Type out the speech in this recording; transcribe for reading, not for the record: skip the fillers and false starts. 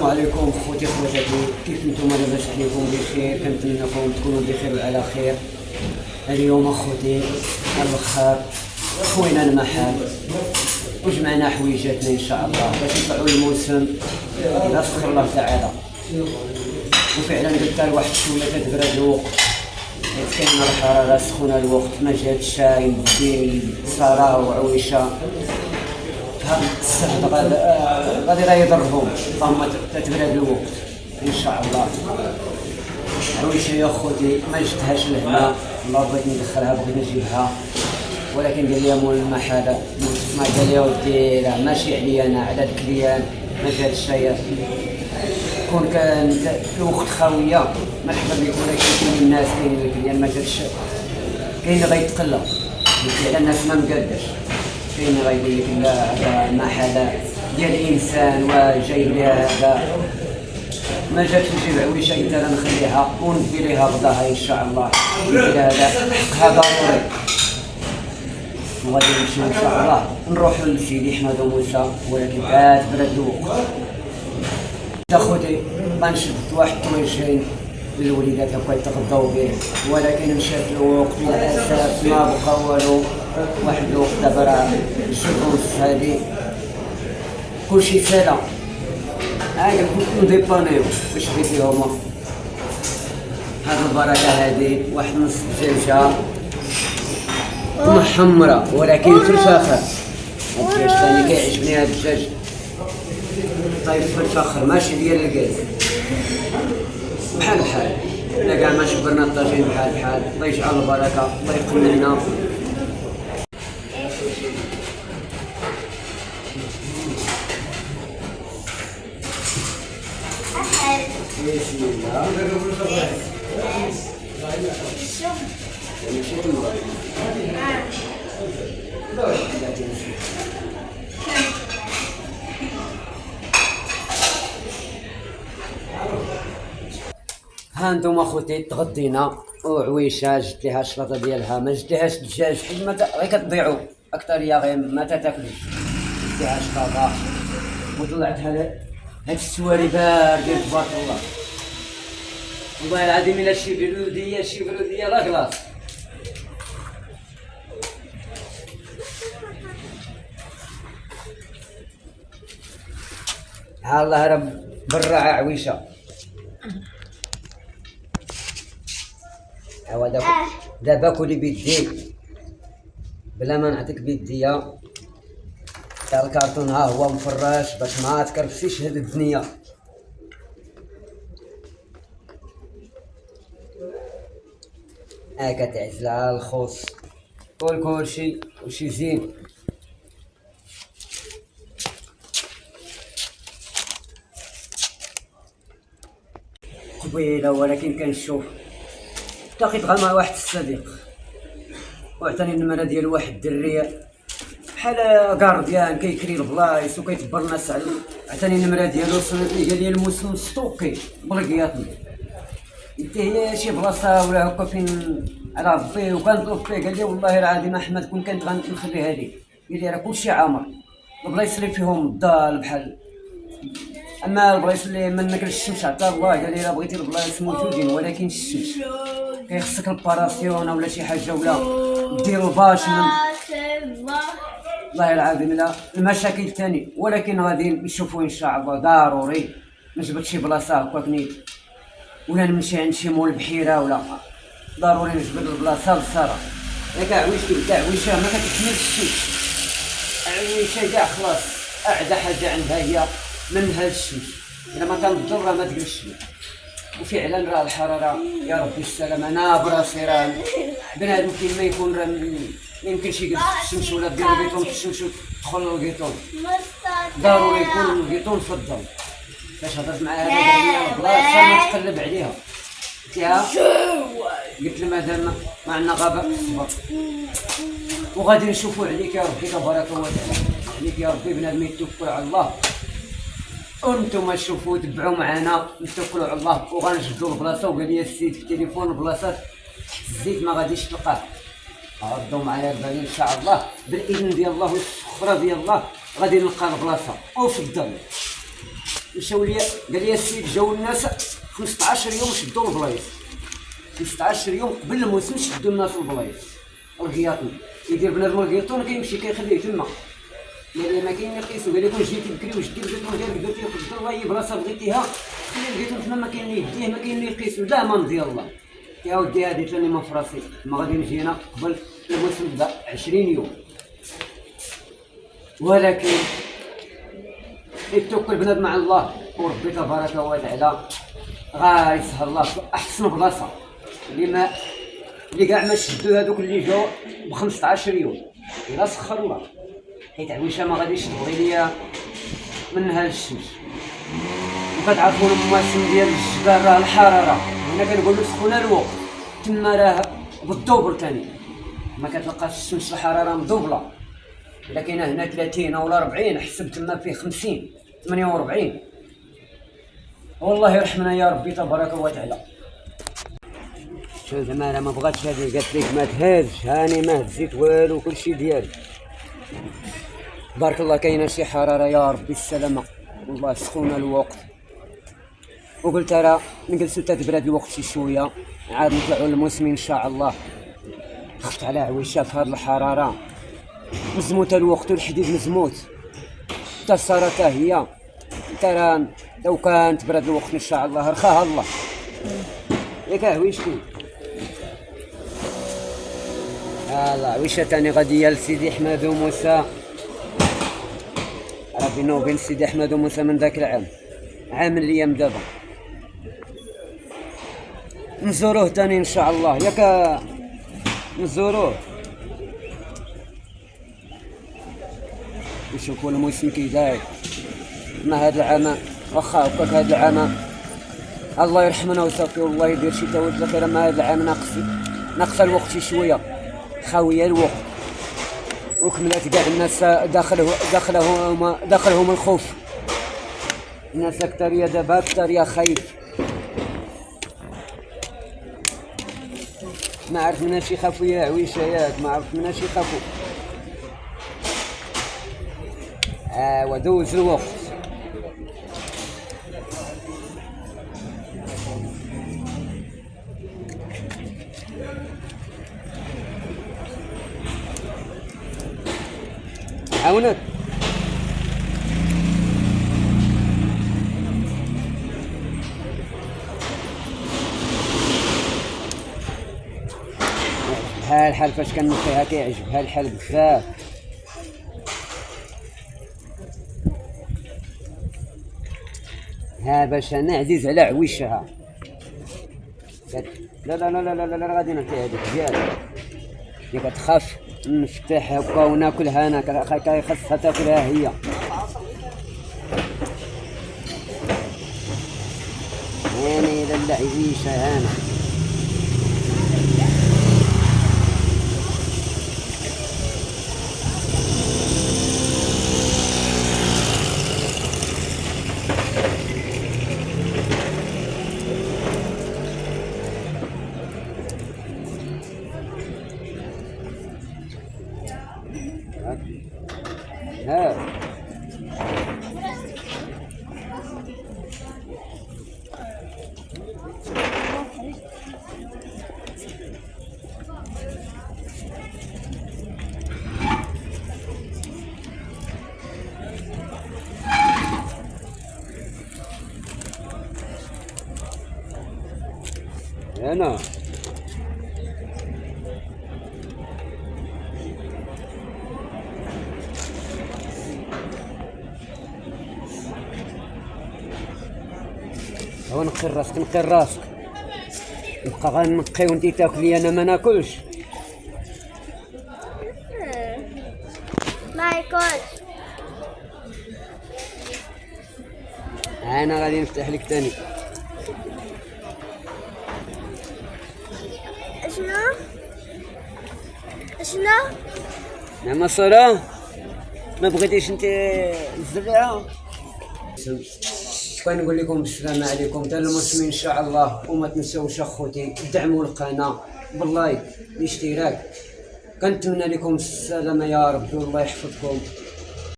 السلام عليكم خوتي خواتاتي، كيف نتوما؟ لاباس عليكم؟ بخير؟ كنتمنىكم تكونوا بخير وعلى خير. اليوم اخوتي الخير خوينا المحل وجمعنا حويجاتنا ان شاء الله باش نطلعوا الموسم الى سخر الله تعالى. وفعلا قلت لواحد شويه تتبرد الوقت، كاين الحراره سخونه الوقت، ما جات الشاي مبديل صرا وعويشه هاد السهل غادي راه يضرهم، فهم تتبرد الوقت ان شاء الله. عويشه يا خوتي ما جبتهاش لهنا، والله بغيت ندخلها بغيت نجيبها، ولكن قال لي مول المحل ما قال لي ودي راه ماشي عليا انا، على الكليان ما جات الشاي. كون كان الوقت خاويه مرحبا بك، ولكن كاين الناس كاين الكليان ما جاتش، كاين اللي غيتقلى على الناس ما مقاداش، كاين اللي غيقول لك لا هذا محل ديال الانسان وجايب ليها هذا، ما جاتش نجيب عويشه قلت لها نخليها وندي ليها غداها ان شاء الله، ندي لها هذا حقها ضروري. وغادي نمشيو ان شاء الله نروحو لسيدي حماد وموسى، ولكن كتبرد الوقت. اخوتي غنشد واحد الطويشين للوليدات هكا يتغداو به، ولكن مشات الوقت للاسف ما بقى والو. واحد الوقت دابا راه الجلوس هادي كلشي سالا، قلت نديبانيو واش بغيتي هما. هاد البركه هادي واحد نص دجاجه محمره ولكن فلفاخر، الدجاج ثاني كيعجبني هاد الدجاج طيب في الفخر ماشي ديال الكاز، بحال بحال الا كاع ما شبرنا الطاجين بحال بحال. الله يجعل البركه، الله يقنعنا. بسم الله. ها انتم اخوتي تغدينا وعويشه جبت ليها الشلاطه ديالها، ما جبت ليهاش الدجاج حيت ما غير كتضيعوا اكثريه غير ما تاكلوش، جبت ليها شلاطه وطلعتها هاد السواري باردين تبارك الله. والله العظيم الا شي بلوديه لا كلاص. ها الله رب بالراعه عويشه. ايوا دابا كولي بيديك بلا ما نعطيك بيديا، تاع الكارطون ها هو مفراش باش ما تكرفسيش هاد الدنيا. كتعزل على الخوص كلشي وشي زين. قبيله ولكن كنشوف التقيت غير مع واحد الصديق وعطاني النمره ديال واحد الدري بحال كارديان كيكري البلايص وكيتبر الناس على، عطاني النمره ديالو قال لي الموسم ستوكي بلقياطني، قلت هي شي بلاصه ولا هكا فين على ربي، وكنطلب فيه قال لي والله العظيم احمد كون كنت غنخلي هذه، قال لي راه كلشي عامر، البلايص اللي فيهم الضال بحال، اما البلايص اللي ما ناكلش الشمس عطا الله قال لي راه بغيتي البلايص موجودين ولكن الشمس كيخصك الباراسيون ولا شي حاجه ولا دير الباش والله العظيم لا المشاكل ثاني، ولكن غادي نشوفوا ان شاء الله ضروري نجبد شي بلاصه هكاك نيت، ولا نمشي عند شي مول البحيره، ولا ضروري نجبد البلاصه للصرا. ياك عويشتي تاع عويشه ما كتكملش الشمس، عويشه كاع خلاص اعدى حاجه عندها هي منها الشمس، الا ما كان الضر ما تجلسش. وفعلا راه الحراره يا ربي السلام، انا براسي راه بنادم كيما يكون راه ما يمكنش يجلس في الشمس ولا دير الكيطون في الشمس وتدخل الكيطون، ضروري يكون الكيطون في الظل. فاش هضرت مع هذا بلاصه ما تقلب عليها قلت له مادام ما عندنا غابه الصبر وغادي نشوفوا عليك يا ربي تبارك وتعالى، عليك يا ربي بنادم يتوكل على الله، وانتم شوفوا تبعوا معنا نتوكلوا على الله وغنجبدوا البلاصه. وقال لي السيد في التليفون البلاصه الزيت ما غاديش تلقاه، ردوا معايا البال ان شاء الله بالاذن ديال الله والسخره ديال الله غادي نلقى البلاصه وفي الظل. مشاو لي قال لي السيد جاو الناس 15 يوم شدوا البلايص، 15 يوم قبل الموسم شدوا الناس البلايص. القياطون يدير بنادم القياطون كيمشي كيخليه تما، قال لي ما كاين اللي يقيسو، قال لي كون جيتي بكري وجدي القيطون ديالك درتي خدت الله اي بلاصه بغيتيها خلي القيطون تما، ما كاين اللي يديه ما كاين اللي يقيسو، لا ما نضي الله. يا ودي هادي ثاني ما فراسي، ما غادي نجي هنا قبل الموسم بدا 20 يوم، ولكن يتوكل بنادم مع الله وربي تبارك وتعالى غايسهل الله في احسن بلاصه اللي كاع ما شدوا هذوك اللي جاو ب 15 يوم الا سخر الله، حيت عويشه ما غاديش تبغي ليا من نهار الشمس. وكتعرفون المواسم ديال الجبال راه الحراره، هنا كنقول لك سخونه الوقت، تما راه بالدوبل ثاني ما كتلقاش الشمس الحراره مدوبله، الا كاينه هنا 30 ولا 40 حسب تما فيه 50 48. والله يرحمنا يا ربي تبارك وتعالى. شوف زعما ما بغاتش هذه، قالت لك ما تهزش، هاني ما هزيت والو كلشي ديالي بارك الله. كاينه شي حراره يا ربي السلامه، والله سخونه الوقت. وقلت راه نجلسوا تتبرد الوقت شي شويه عاد نطلعوا للموسم ان شاء الله. خفت على عويشه في هذه الحراره، مزموت الوقت والحديد مزموت، حتى الساره حتى هي. ترى لو كان تبرد الوقت ان شاء الله رخاها الله. ياك عويشتي الله عويشه تاني غاديه لسيدي احمد وموسى، راه بينه وبين سيدي احمد وموسى من ذاك العام، عام الايام دابا نزوروه تاني ان شاء الله. ياك نزوروه نشوفوا الموسم كي داير. ما هذا العام واخا هكاك هذا العام الله يرحمنا ويصافي والله يدير شي تواد الخير، ما هذا العام ناقص الوقت شي شويه، خاويه الوقت وكملات كاع الناس داخلهم الخوف. الناس اكثر يا دابا اكثر يا خايف، ما عرف مناش يخافوا يا عويشه، ياك ما عرف مناش يخافوا. ودوز الوقت. عاونك بحال الحال فاش كنمشيها كيعجبها الحال بزاف. ها باش انا عزيز على عويشها. لا لا لا لا لا لا غادي نعطي هذيك ديالك، هي كتخاف نفتح هكا وناكلها انا، خاصها تاكلها هي. يعني لا عويشه انا ها هنا هو نقي راسك نقي راسك، نبقى غنقي وانتي تاكلي انا ما ناكلش. ما ياكلش. انا غادي نفتح لك ثاني. شنو نعم الصلاة ما بغيتيش انت الزرعه. كنقول لكم السلام عليكم تاع الموسم ان شاء الله، وما تنساوش اخوتي دعموا القناه باللايك الاشتراك. كنتمنى لكم السلامه يا ربي والله يحفظكم.